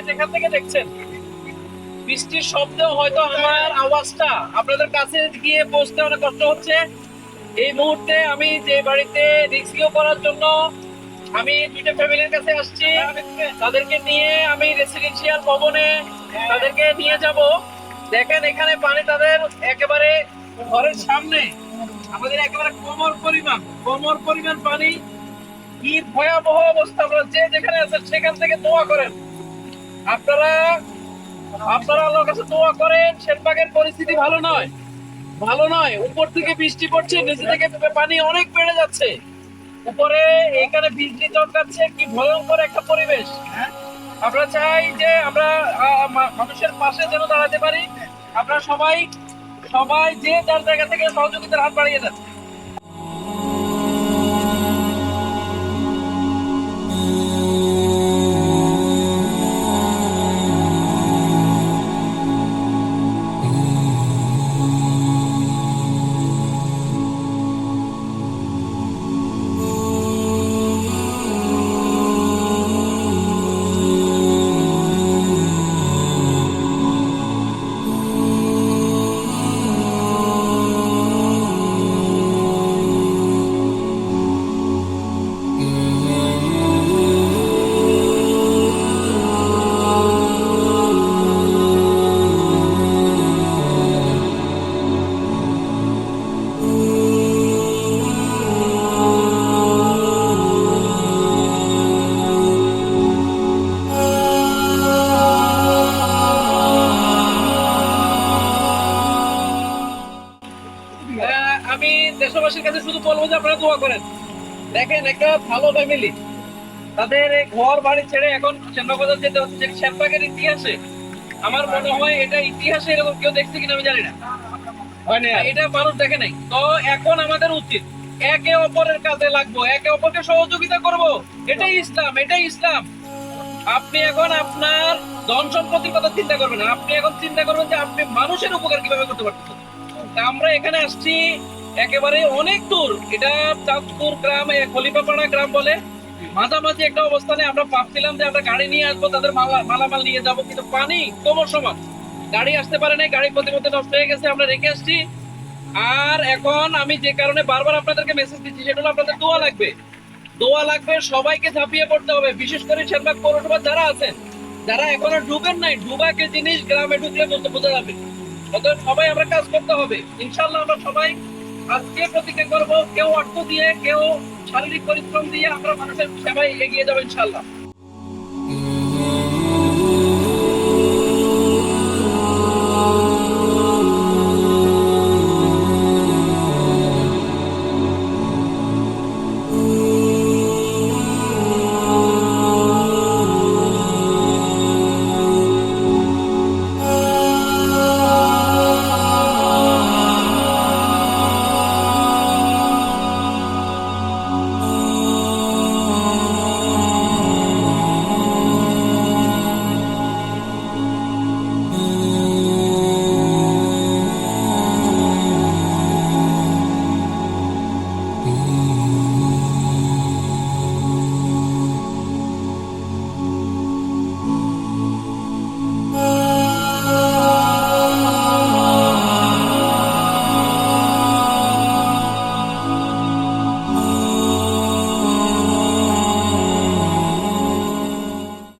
যেখান থেকে দেখছেন বৃষ্টির শব্দ হয়তো আমার আওয়াজটা আপনাদের কাছে গিয়ে পৌঁছতে অনেক কষ্ট হচ্ছে। এই মুহূর্তে আমি যে বাড়িতে রিস্কিউ করার জন্য আমি দুইটা ফ্যামিলির কাছে আসছি, তাদেরকে নিয়ে আমি রেসিডেন্সিয়াল ভবনে তাদেরকে নিয়ে যাব। দেখেন এখানে পানি তাদের একেবারে ঘরের সামনে, আমাদের একেবারে কোমর পরিমাণ পানি। কি ভয়াবহ অবস্থা! আপনারা যে যেখানে আছেন সেখান থেকে দোয়া করেন, আপনারা আপনারা আল্লাহর কাছে দোয়া করেন। সেনবাগের পরিস্থিতি ভালো নয়, ভালো নয়। উপর থেকে বৃষ্টি পড়ছে, নিচে থেকে পানি অনেক বেড়ে যাচ্ছে। উপরে এখানে বিজলি চমকাচ্ছে, কি ভয়ঙ্কর একটা পরিবেশ। আমরা চাই যে আমরা মানুষের পাশে যেন দাঁড়াতে পারি। আপনারা সবাই সবাই যে যার জায়গা থেকে সহযোগিতার হাত বাড়িয়ে দেন। আমি দেশবাসীর কাছে শুধু বলবো যে আপনারা দোয়া করেন। দেখেন একটা ভালো ফ্যামিলি, তাদের এই ঘর বাড়ি ছেড়ে এখন শ্যামবাজার যেতে হচ্ছে, যে শ্যামবাগের ইতিহাসে আমার মনে হয় এটা ইতিহাসে এরকম কেউ দেখছে কিনা আমি জানি না, এটা মানুষ দেখে নাই। তো এখন আমাদের উচিত একে অপরের কাজে লাগবো, একে অপরকে সহযোগিতা করব। এটাই ইসলাম, এটাই ইসলাম। আপনি এখন আপনার ধন সম্পত্তির কথা চিন্তা করবেন না, আপনি এখন চিন্তা করবেন যে আপনি মানুষের উপকার কিভাবে করতে পারতেছেন। আমরা এখানে আসছি একেবারে অনেক দূর, এটা চাঁদপুর গ্রাম, খলিফাপাড়া গ্রাম বলে, মাঝামাঝি একটা অবস্থানে। আমরা ভাবছিলাম যে আমরা গাড়ি নিয়ে আসবো, তাদের মালামাল নিয়ে যাবো, কিন্তু পানি কোমর সমান, গাড়ি আসতে পারে নাই, গাড়ি প্রতিমধ্যে নষ্ট হয়ে গেছে, আমরা রেখে আসছি। আর এখন আমি যে কারণে বারবার আপনাদেরকে মেসেজ দিচ্ছি সেটা হলো আপনাদের দোয়া লাগবে, দোয়া লাগবে। সবাইকে ঝাঁপিয়ে পড়তে হবে, বিশেষ করে সেনবাগ পৌরসভা যারা আছেন, যারা এখনো ডুবেন নাই। ডুবাকে জিনিস গ্রামে ঢুকলে বলতে বোঝা যাবে। অতএব সবাই আমরা কাজ করতে হবে ইনশাল্লাহ। আমরা সবাই আজকে প্রতিজ্ঞা করবো, কেউ অর্থ দিয়ে, কেউ শারীরিক পরিশ্রম দিয়ে আমরা মানুষের সেবায় এগিয়ে যাবো ইনশাল্লাহ।